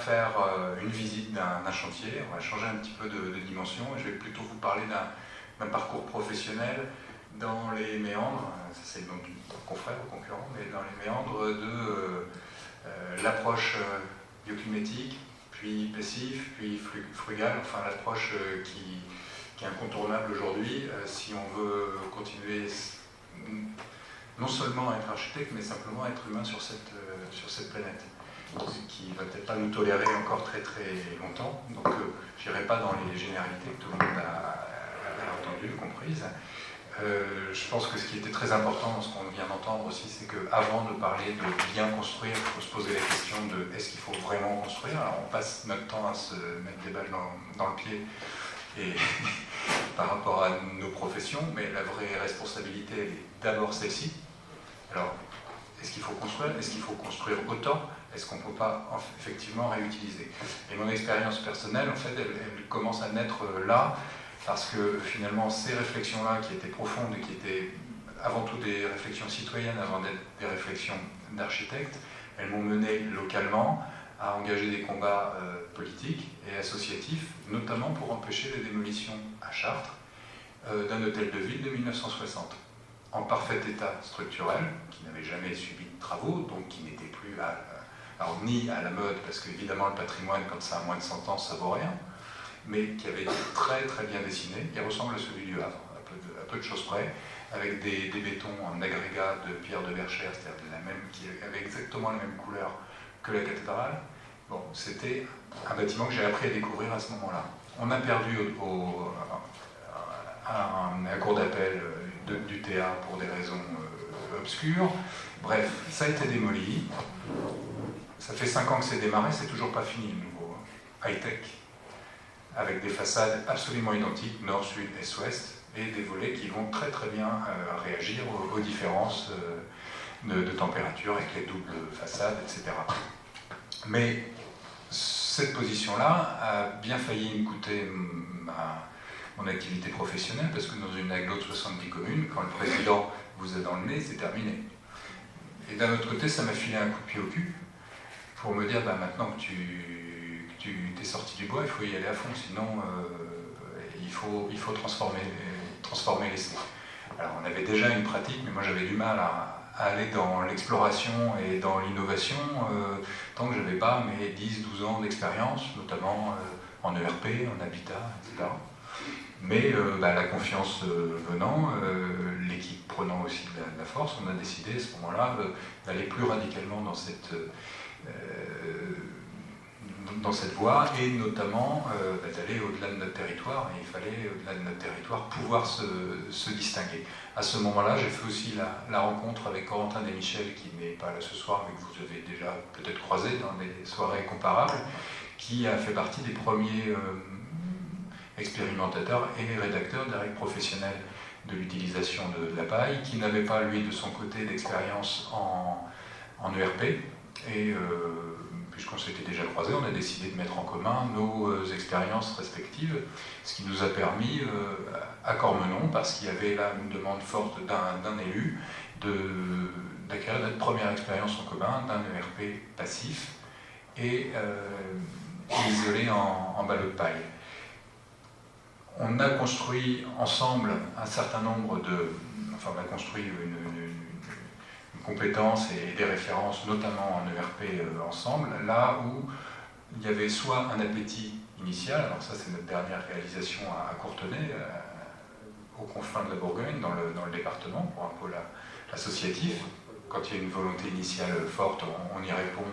faire une visite d'un chantier, on va changer un petit peu de dimension, et je vais plutôt vous parler d'un parcours professionnel dans les méandres, ça c'est le nom du confrère ou concurrent, mais dans les méandres de l'approche bioclimatique, puis passif, puis frugale, enfin l'approche qui est incontournable aujourd'hui si on veut continuer non seulement à être architecte, mais simplement à être humain sur cette planète, qui va peut-être pas nous tolérer encore très très longtemps. Donc je n'irai pas dans les généralités que tout le monde a entendues, comprises. Je pense que ce qui était très important dans ce qu'on vient d'entendre aussi, c'est qu'avant de parler de bien construire, il faut se poser la question de est-ce qu'il faut vraiment construire. Alors on passe notre temps à se mettre des balles dans le pied et par rapport à nos professions, mais la vraie responsabilité, elle est d'abord celle-ci. Alors, est-ce qu'il faut construire? Est-ce qu'il faut construire autant? Est-ce qu'on ne peut pas effectivement réutiliser? Et mon expérience personnelle, en fait, elle commence à naître là, parce que finalement, ces réflexions-là, qui étaient profondes et qui étaient avant tout des réflexions citoyennes, avant d'être des réflexions d'architectes, elles m'ont mené localement à engager des combats politiques et associatifs, notamment pour empêcher la démolition à Chartres d'un hôtel de ville de 1960, en parfait état structurel, qui n'avait jamais subi de travaux, donc qui n'était plus alors, ni à la mode, parce qu'évidemment le patrimoine, quand ça a moins de 100 ans, ça vaut rien, mais qui avait été très très bien dessiné. Il ressemble à celui du Havre, à peu de choses près, avec des bétons en agrégat de pierre de Berchères, c'est-à-dire qui avait exactement la même couleur que la cathédrale. Bon, c'était un bâtiment que j'ai appris à découvrir à ce moment-là. On a perdu à la cour d'appel du TA pour des raisons obscures. Bref, ça a été démoli. Ça fait 5 ans que c'est démarré, c'est toujours pas fini le nouveau high-tech, avec des façades absolument identiques, nord, sud, est, ouest, et des volets qui vont très très bien réagir aux différences de température avec les doubles façades, etc. Mais cette position-là a bien failli me coûter mon activité professionnelle, parce que dans une agglo de 70 communes, quand le président vous a dans le nez, c'est terminé. Et d'un autre côté, ça m'a filé un coup de pied au cul, pour me dire, maintenant que tu t'es sorti du bois, il faut y aller à fond, sinon il faut transformer l'essai. Alors on avait déjà une pratique, mais moi j'avais du mal à aller dans l'exploration et dans l'innovation tant que je n'avais pas mes 10-12 ans d'expérience, notamment en ERP, en habitat, etc. Mais la confiance venant, l'équipe prenant aussi de la force, on a décidé à ce moment-là d'aller plus radicalement dans cette voie, et notamment d'aller au-delà de notre territoire. Et il fallait, au-delà de notre territoire, pouvoir se distinguer. À ce moment-là, j'ai fait aussi la rencontre avec Corentin Desmichel, qui n'est pas là ce soir, mais que vous avez déjà peut-être croisé dans des soirées comparables, qui a fait partie des premiers expérimentateurs et rédacteurs des règles professionnelles de l'utilisation de la paille, qui n'avait pas, lui, de son côté, d'expérience en ERP. Et puisqu'on s'était déjà croisés, on a décidé de mettre en commun nos expériences respectives, ce qui nous a permis, à Cormenon, parce qu'il y avait là une demande forte d'un élu, d'acquérir notre première expérience en commun d'un ERP passif et isolé en ballot de paille. On a construit ensemble un certain nombre on a construit une compétences et des références, notamment en ERP ensemble, là où il y avait soit un appétit initial, alors ça c'est notre dernière réalisation à Courtenay, aux confins de la Bourgogne, dans le département, pour un pôle associatif. Quand il y a une volonté initiale forte, on y répond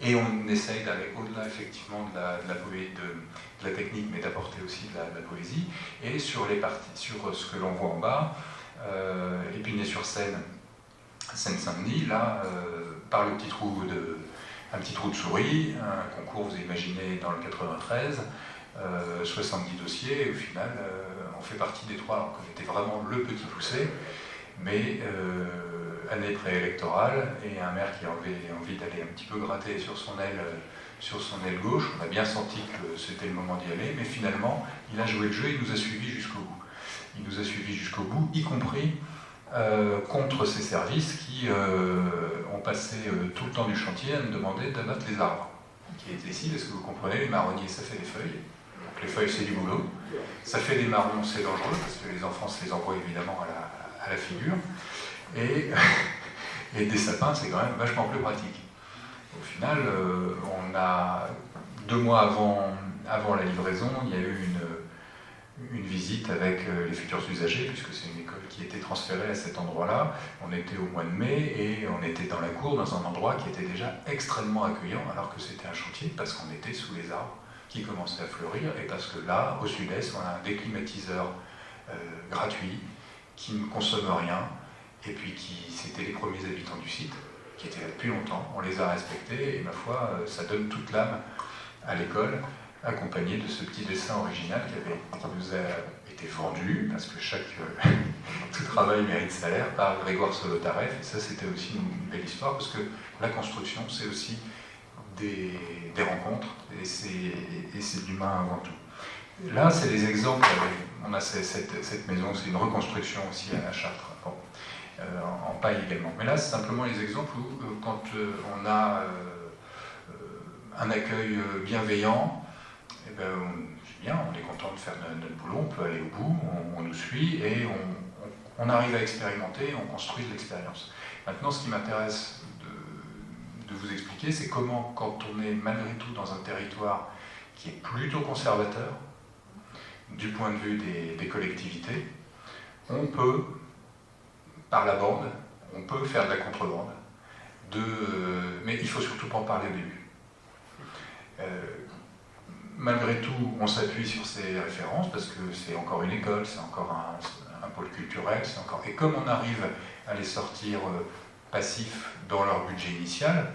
et on essaye d'aller au-delà effectivement de la technique, mais d'apporter aussi de la poésie. Et sur ce que l'on voit en bas, Épinay-sur-Seine, Seine-Saint-Denis, là, par un petit trou de souris, un concours, vous imaginez, dans le 93, 70 dossiers, et au final, on fait partie des 3, alors qu'on était vraiment le petit poussé, mais année préélectorale, et un maire qui avait envie d'aller un petit peu gratter sur son aile gauche. On a bien senti que c'était le moment d'y aller, mais finalement, il a joué le jeu, il nous a suivis jusqu'au bout. Il nous a suivis jusqu'au bout, y compris contre ces services qui ont passé tout le temps du chantier à nous demander d'abattre les arbres. qui était ici, parce que vous comprenez, les marronniers, ça fait des feuilles. Donc les feuilles, c'est du boulot. Ça fait des marrons, c'est dangereux, parce que les enfants se les envoient évidemment à la figure. Et des sapins, c'est quand même vachement plus pratique. Au final, on a 2 mois avant la livraison, il y a eu une visite avec les futurs usagers, puisque c'est une école qui était transférée à cet endroit-là. On était au mois de mai et on était dans la cour, dans un endroit qui était déjà extrêmement accueillant, alors que c'était un chantier, parce qu'on était sous les arbres qui commençaient à fleurir, et parce que là, au sud-est, on a un déclimatiseur gratuit, qui ne consomme rien, et puis c'était les premiers habitants du site, qui étaient là depuis longtemps, on les a respectés, et ma foi, ça donne toute l'âme à l'école, accompagné de ce petit dessin original qui nous a été vendu, parce que tout travail mérite salaire, par Grégoire Solotareff, et ça c'était aussi une belle histoire, parce que la construction c'est aussi des rencontres, et c'est de l'humain avant tout. Là c'est des exemples, on a cette maison, c'est une reconstruction aussi à Chartres, bon, en paille également. Mais là c'est simplement les exemples où quand on a un accueil bienveillant, eh ben, c'est bien, on est content de faire notre boulot, on peut aller au bout, on nous suit et on arrive à expérimenter, on construit de l'expérience. Maintenant, ce qui m'intéresse de vous expliquer, c'est comment, quand on est malgré tout dans un territoire qui est plutôt conservateur, du point de vue des collectivités, on peut, par la bande, on peut faire de la contrebande, mais il ne faut surtout pas en parler au début. Malgré tout, on s'appuie sur ces références parce que c'est encore une école, c'est encore un pôle culturel, et comme on arrive à les sortir passifs dans leur budget initial,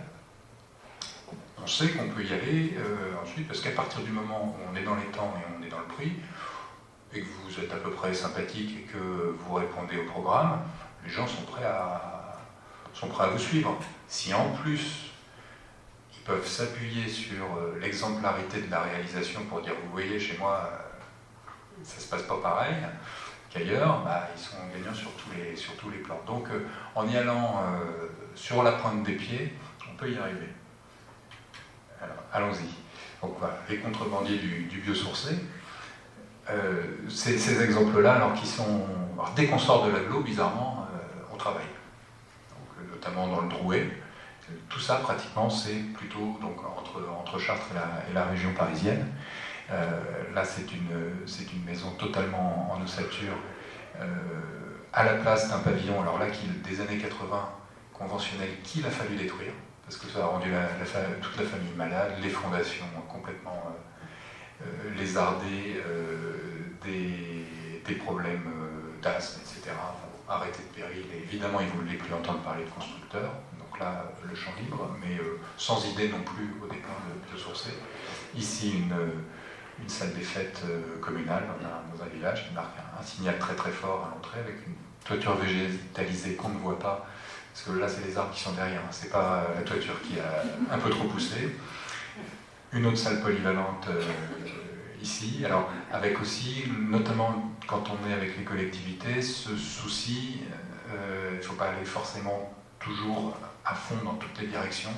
on sait qu'on peut y aller ensuite, parce qu'à partir du moment où on est dans les temps et on est dans le prix, et que vous êtes à peu près sympathique et que vous répondez au programme, les gens sont prêts à vous suivre. Si en plus peuvent s'appuyer sur l'exemplarité de la réalisation pour dire vous voyez chez moi ça se passe pas pareil qu'ailleurs, ils sont gagnants sur tous les plans. Donc en y allant sur la pointe des pieds, on peut y arriver. Alors, allons-y. Donc voilà, les contrebandiers du biosourcé. Ces exemples-là, alors dès qu'on sort de l'agglo, bizarrement, on travaille. Donc, notamment dans le Drouet. Tout ça, pratiquement, c'est plutôt donc, entre Chartres et la région parisienne. Là, c'est une maison totalement en ossature, à la place d'un pavillon, alors là, des années 80, conventionnel, qu'il a fallu détruire, parce que ça a rendu toute la famille malade, les fondations complètement lézardées, des problèmes d'asthme, etc. Arrêté de péril, et évidemment, ils ne voulaient plus entendre parler de constructeurs. Là, le champ libre, mais sans idée non plus au départ de biosourcé. Ici, une salle des fêtes communale dans un village qui marque un signal très très fort à l'entrée avec une toiture végétalisée qu'on ne voit pas, parce que là, c'est les arbres qui sont derrière, c'est pas la toiture qui a un peu trop poussé. Une autre salle polyvalente ici, alors avec aussi, notamment quand on est avec les collectivités, ce souci, il ne faut pas aller forcément toujours à fond dans toutes les directions.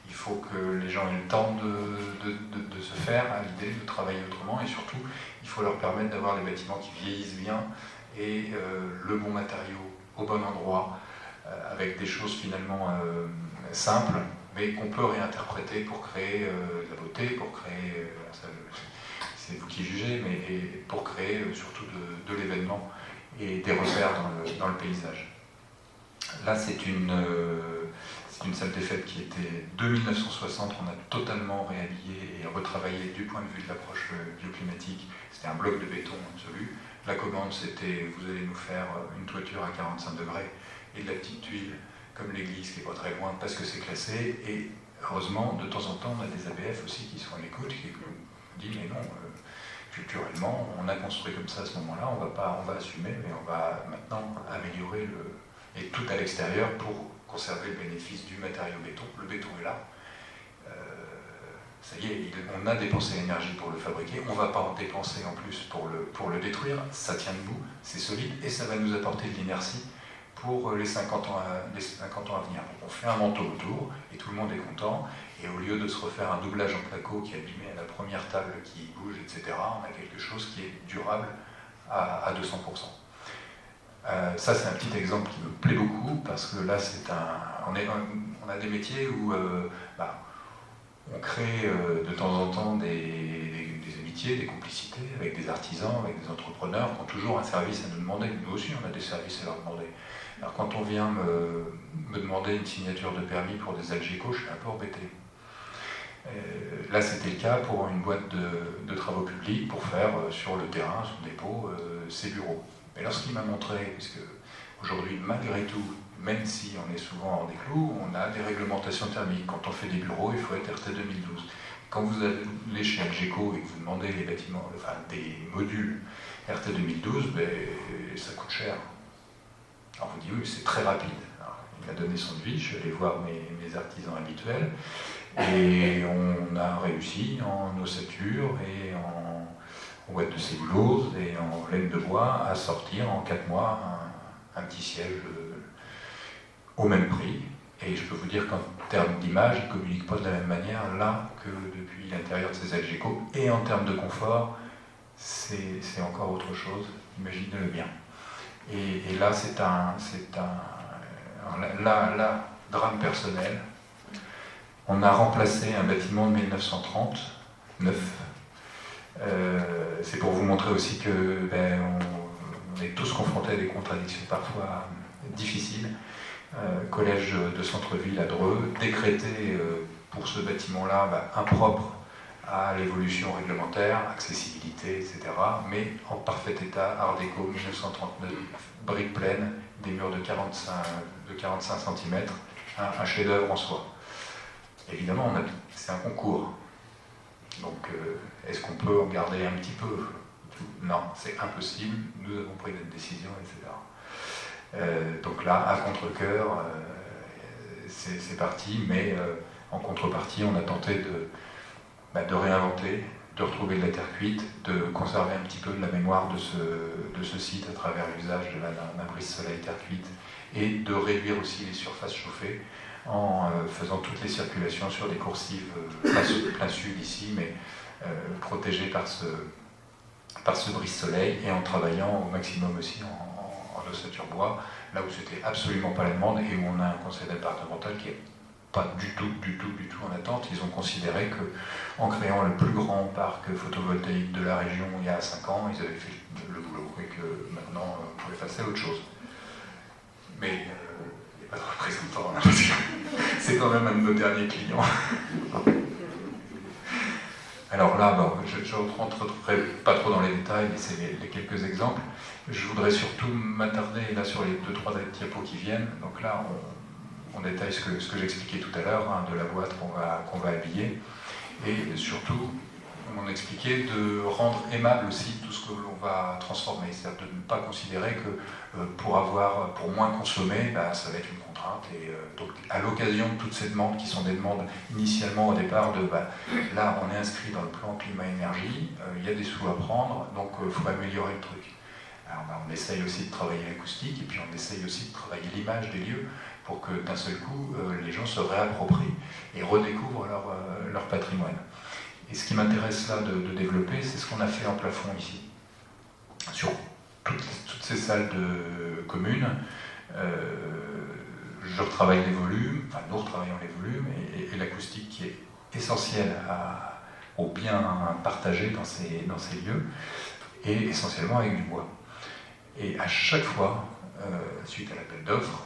Il faut que les gens aient le temps de se faire à l'idée, de travailler autrement, et surtout, il faut leur permettre d'avoir des bâtiments qui vieillissent bien et le bon matériau au bon endroit, avec des choses finalement simples, mais qu'on peut réinterpréter pour créer de la beauté, pour créer, c'est vous qui jugez, mais pour créer surtout de l'événement et des repères dans le paysage. Là, c'est une salle des fêtes qui était de 1960, on a totalement réhabillé et retravaillé du point de vue de l'approche bioclimatique. C'était un bloc de béton absolu. La commande, c'était vous allez nous faire une toiture à 45 degrés et de la petite tuile comme l'église qui n'est pas très loin parce que c'est classé. Et heureusement, de temps en temps, on a des ABF aussi qui sont à l'écoute, qui nous disent mais non, culturellement, on a construit comme ça à ce moment-là, on va assumer, mais on va maintenant améliorer et tout à l'extérieur pour conserver le bénéfice du matériau béton. Le béton est là. Ça y est, on a dépensé l'énergie pour le fabriquer, on ne va pas en dépenser en plus pour le détruire, ça tient debout, c'est solide et ça va nous apporter de l'inertie pour les 50 ans à venir. On fait un manteau autour et tout le monde est content Et au lieu de se refaire un doublage en placo qui est abîmé à la première table qui bouge, etc., on a quelque chose qui est durable à 200%. Ça, c'est un petit exemple qui me plaît beaucoup parce que là, on a des métiers où on crée de temps en temps des amitiés, des complicités avec des artisans, avec des entrepreneurs qui ont toujours un service à nous demander. Nous aussi, on a des services à leur demander. Alors, quand on vient me demander une signature de permis pour des Algeco, je suis un peu embêté. Là, c'était le cas pour une boîte de travaux publics pour faire sur le terrain, son dépôt, ses bureaux. Mais lorsqu'il m'a montré, puisque aujourd'hui, malgré tout, même si on est souvent en déclou, on a des réglementations thermiques. Quand on fait des bureaux, il faut être RT 2012. Quand vous allez chez Algeco et que vous demandez les bâtiments, enfin des modules RT 2012, ça coûte cher. Alors vous dites oui, c'est très rapide. Alors, il m'a donné son devis, je suis allé voir mes artisans habituels, et on a réussi en ossature et en boîte de cellulose et en laine de bois à sortir en 4 mois un petit siège au même prix. Et je peux vous dire qu'en termes d'image, ils ne communiquent pas de la même manière là que depuis l'intérieur de ces Algeco. Et en termes de confort, c'est encore autre chose, imaginez-le bien. Et là, c'est un drame personnel. On a remplacé un bâtiment de 1930, neuf. C'est pour vous montrer aussi que on est tous confrontés à des contradictions parfois difficiles. Collège de centre-ville à Dreux, décrété pour ce bâtiment-là impropre à l'évolution réglementaire, accessibilité, etc., mais en parfait état, Art déco, 1939, briques pleines, des murs de 45 cm, un chef-d'œuvre en soi. Évidemment, c'est un concours. Donc, est-ce qu'on peut en garder un petit peu? Non, c'est impossible, nous avons pris notre décision, etc. Donc là, à contre-cœur, c'est parti, mais en contrepartie, on a tenté de réinventer, de retrouver de la terre cuite, de conserver un petit peu de la mémoire de ce site à travers l'usage d'un brise-soleil terre cuite, et de réduire aussi les surfaces chauffées en faisant toutes les circulations sur des coursives plein sud ici, mais protégées par ce brise-soleil, et en travaillant au maximum aussi en ossature bois, là où c'était absolument pas la demande et où on a un conseil départemental qui est pas du tout en attente. Ils ont considéré que, en créant le plus grand parc photovoltaïque de la région il y a 5 ans, ils avaient fait le boulot et que maintenant on pouvait passer à autre chose. Mais il n'y a pas de représentant, hein, parce que c'est quand même un de nos derniers clients. Alors là, je ne rentrerai pas trop dans les détails, mais c'est les quelques exemples. Je voudrais surtout m'attarder là sur les 2-3 diapos qui viennent. Donc là, on détaille ce que j'expliquais tout à l'heure, de la boîte qu'on va habiller. Et surtout, on expliquait de rendre aimable aussi tout ce que l'on va transformer. C'est-à-dire de ne pas considérer que pour moins consommer, ça va être une contrainte. Et donc, à l'occasion de toutes ces demandes, qui sont des demandes initialement au départ là, on est inscrit dans le plan climat-énergie, il y a des sous à prendre, donc il faut améliorer le truc. Alors, on essaye aussi de travailler l'acoustique, et puis on essaye aussi de travailler l'image des lieux, pour que d'un seul coup, les gens se réapproprient et redécouvrent leur patrimoine. Et ce qui m'intéresse là de développer, c'est ce qu'on a fait en plafond ici. Sur toutes ces salles de communes, je retravaille les volumes, enfin nous retravaillons les volumes, et l'acoustique qui est essentielle au bien partagé dans ces lieux, et essentiellement avec du bois. Et à chaque fois, suite à l'appel d'offres,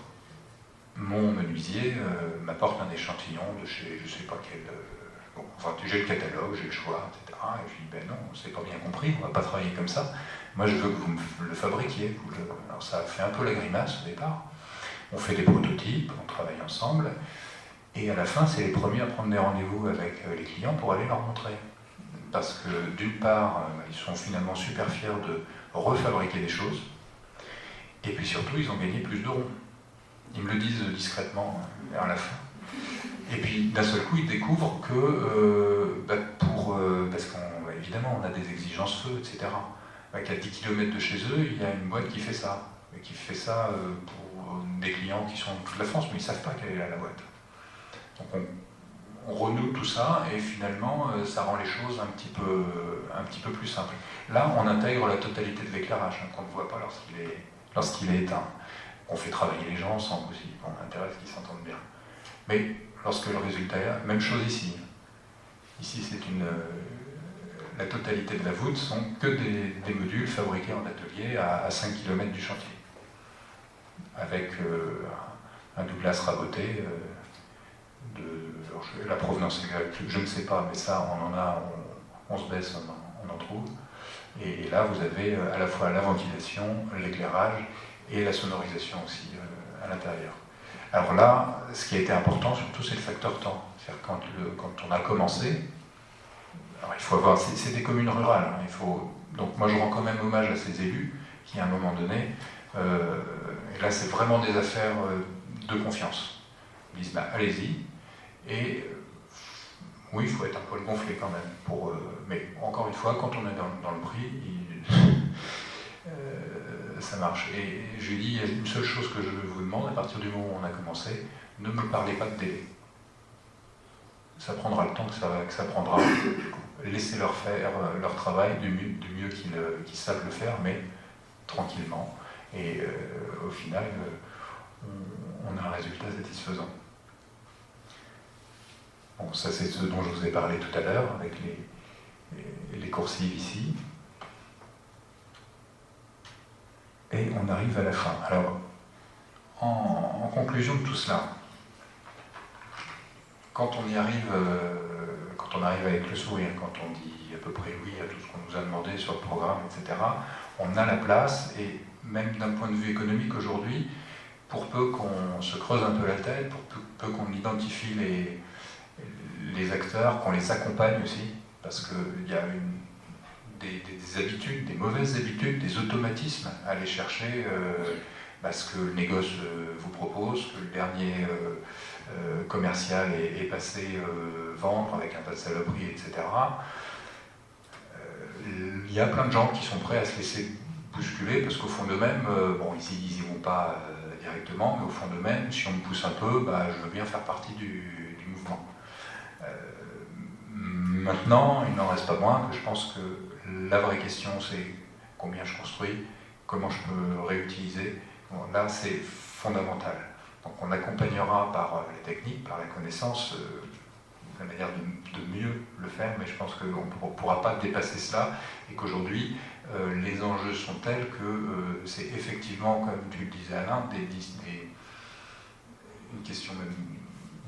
mon menuisier m'apporte un échantillon de chez je ne sais pas quel... j'ai le catalogue, j'ai le choix, etc. Et je dis, non, c'est pas bien compris, on ne va pas travailler comme ça. Moi, je veux que vous me le fabriquiez. Alors ça fait un peu la grimace au départ. On fait des prototypes, on travaille ensemble. Et à la fin, c'est les premiers à prendre des rendez-vous avec les clients pour aller leur montrer. Parce que d'une part, ils sont finalement super fiers de refabriquer des choses. Et puis surtout, ils ont gagné plus de ronds. Ils me le disent discrètement vers la fin. Et puis d'un seul coup, ils découvrent que, parce qu'évidemment, on a des exigences feu, etc. Qu'à 10 km de chez eux, il y a une boîte qui fait ça. Et qui fait ça pour des clients qui sont de toute la France, mais ils ne savent pas quelle est la boîte. Donc on renoue tout ça et finalement ça rend les choses un petit peu plus simples. Là, on intègre la totalité de l'éclairage, hein, qu'on ne voit pas lorsqu'il est éteint. On fait travailler les gens ensemble aussi, on a intérêt à ce qu'ils s'entendent bien. Mais lorsque le résultat est là, même chose ici. Ici, c'est la totalité de la voûte sont que des modules fabriqués en atelier à 5 km du chantier, avec un Douglas raboté. La provenance exacte, je ne sais pas, mais ça, on se baisse, on en trouve. Et là, vous avez à la fois la ventilation, l'éclairage et la sonorisation aussi à l'intérieur. Alors là, ce qui a été important surtout, c'est le facteur temps. C'est-à-dire quand on a commencé, alors il faut avoir, c'est des communes rurales, hein, donc moi je rends quand même hommage à ces élus qui à un moment donné, et là c'est vraiment des affaires de confiance. Ils disent allez-y, et oui, il faut être un peu gonflé quand même, mais encore une fois, quand on est dans le prix, ça marche. Et je lui dis, il y a une seule chose que je vous demande, à partir du moment où on a commencé, ne me parlez pas de délai. Ça prendra le temps que ça prendra. Laissez-leur faire leur travail du mieux qu'ils savent le faire, mais tranquillement. Et au final, on a un résultat satisfaisant. Bon, ça c'est ce dont je vous ai parlé tout à l'heure, avec les coursives ici. Et on arrive à la fin. Alors, en conclusion de tout cela, quand on arrive avec le sourire, quand on dit à peu près oui à tout ce qu'on nous a demandé sur le programme, etc., on a la place, et même d'un point de vue économique aujourd'hui, pour peu qu'on se creuse un peu la tête, pour peu qu'on identifie les acteurs, qu'on les accompagne aussi, parce qu'il y a des habitudes, des mauvaises habitudes, des automatismes à aller chercher ce que le négoce vous propose, que le dernier commercial est passé vendre avec un tas de saloperies, etc. Il y a plein de gens qui sont prêts à se laisser bousculer parce qu'au fond d'eux-mêmes, ils n'y vont pas directement, mais au fond d'eux-mêmes, si on me pousse un peu, je veux bien faire partie du mouvement. Maintenant, il n'en reste pas moins que je pense que la vraie question, c'est combien je construis, comment je peux réutiliser. Bon, là, c'est fondamental. Donc on accompagnera par les techniques, par la connaissance, la manière de mieux le faire, mais je pense qu'on ne pourra pas dépasser cela, et qu'aujourd'hui, les enjeux sont tels que c'est effectivement, comme tu le disais Alain, une question même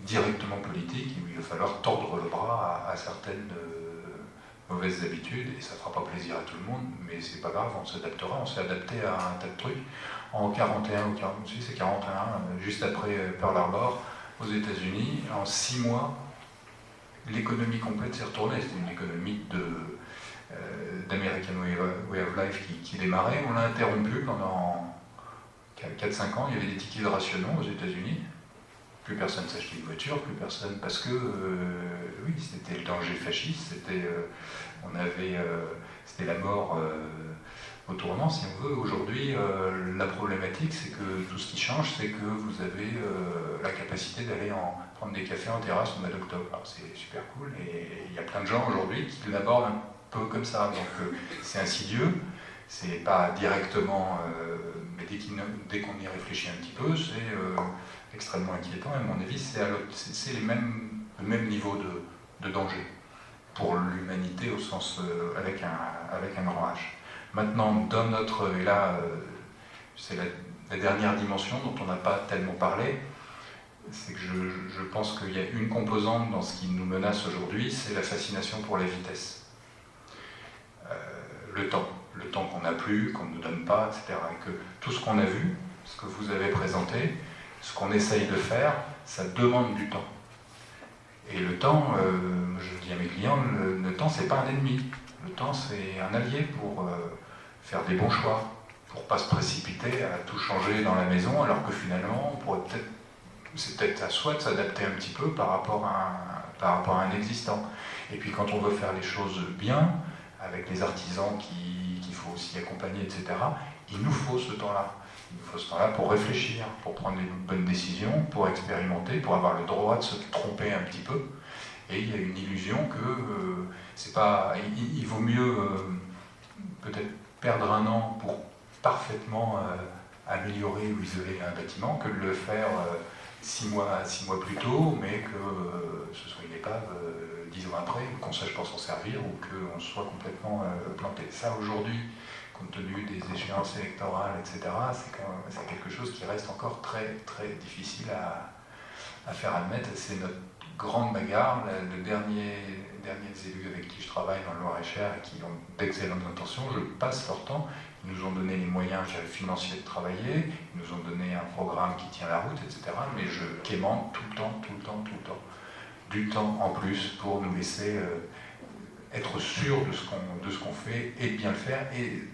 directement politique, où il va falloir tordre le bras à certaines mauvaises habitudes, et ça ne fera pas plaisir à tout le monde, mais c'est pas grave, on s'adaptera, on s'est adapté à un tas de trucs. En 41 ou 46, c'est 41, juste après Pearl Harbor, aux États-Unis, en 6 mois, l'économie complète s'est retournée. C'était une économie d'American Way of Life qui démarrait. On l'a interrompu pendant 4-5 ans. Il y avait des tickets de rationnement aux États-Unis. Plus personne s'achetait une voiture, plus personne, parce que oui, c'était le danger fasciste, c'était la mort au tournant, si on veut. Aujourd'hui, la problématique, c'est que tout ce qui change, c'est que vous avez la capacité d'aller prendre des cafés en terrasse au mois d'octobre. Alors c'est super cool, et il y a plein de gens aujourd'hui qui l'abordent un peu comme ça. Donc c'est insidieux, c'est pas directement, mais dès qu'on y réfléchit un petit peu, c'est extrêmement inquiétant, et à mon avis, c'est le même niveau de danger pour l'humanité au sens avec un grand H. Maintenant, dans notre, et là, c'est la dernière dimension dont on n'a pas tellement parlé, c'est que je pense qu'il y a une composante dans ce qui nous menace aujourd'hui, c'est la fascination pour la vitesse. Le temps qu'on n'a plus, qu'on ne nous donne pas, etc. Et que tout ce qu'on a vu, ce que vous avez présenté, ce qu'on essaye de faire, ça demande du temps. Et le temps, je dis à mes clients, le temps, c'est pas un ennemi. Le temps, c'est un allié pour faire des bons choix, pour ne pas se précipiter à tout changer dans la maison, alors que finalement, c'est peut-être à soi de s'adapter un petit peu par rapport à un existant. Et puis quand on veut faire les choses bien, avec les artisans qu'il faut aussi accompagner, etc., il nous faut ce temps-là. Il nous faut ce temps-là pour réfléchir, pour prendre les bonnes décisions, pour expérimenter, pour avoir le droit de se tromper un petit peu, Et il y a une illusion que c'est pas, il vaut mieux peut-être perdre un an pour parfaitement améliorer ou isoler un bâtiment que de le faire 6 mois plus tôt, mais que ce soit une épave 10 ans après, qu'on ne sache pas s'en servir ou qu'on soit complètement planté. Ça, aujourd'hui, compte tenu des échéances électorales, etc., c'est quelque chose qui reste encore très, très difficile à faire admettre. C'est notre grande bagarre. Les derniers élus avec qui je travaille dans le Loir-et-Cher et qui ont d'excellentes intentions, je passe leur temps. Ils nous ont donné les moyens financiers de travailler, ils nous ont donné un programme qui tient la route, etc. Mais je quémande tout le temps, du temps en plus pour nous laisser être sûrs de ce qu'on fait et de bien le faire, et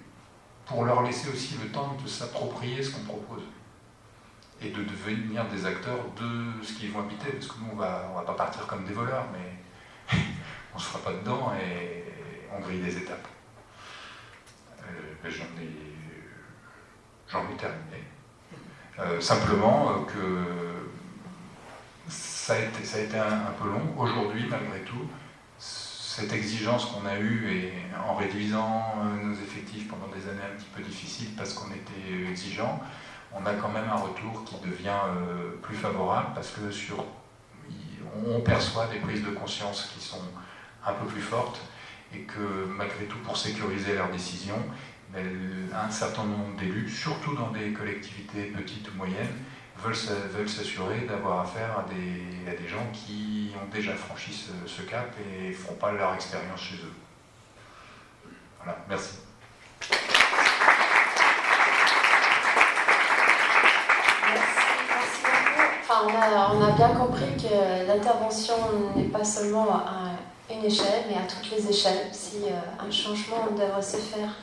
pour leur laisser aussi le temps de s'approprier ce qu'on propose et de devenir des acteurs de ce qu'ils vont habiter, parce que nous on va pas partir comme des voleurs, mais on ne se fera pas dedans et on grille des étapes. J'en ai terminé. Simplement que ça a été un peu long. Aujourd'hui, malgré tout, cette exigence qu'on a eue, et en réduisant nos effectifs pendant des années un petit peu difficiles parce qu'on était exigeants, on a quand même un retour qui devient plus favorable, parce que on perçoit des prises de conscience qui sont un peu plus fortes, et que malgré tout, pour sécuriser leurs décisions, un certain nombre d'élus, surtout dans des collectivités petites ou moyennes, veulent s'assurer d'avoir affaire à des gens qui ont déjà franchi ce cap et ne feront pas leur expérience chez eux. Voilà, merci. Merci beaucoup. Enfin, on a bien compris que l'intervention n'est pas seulement à une échelle, mais à toutes les échelles, si un changement devrait se faire.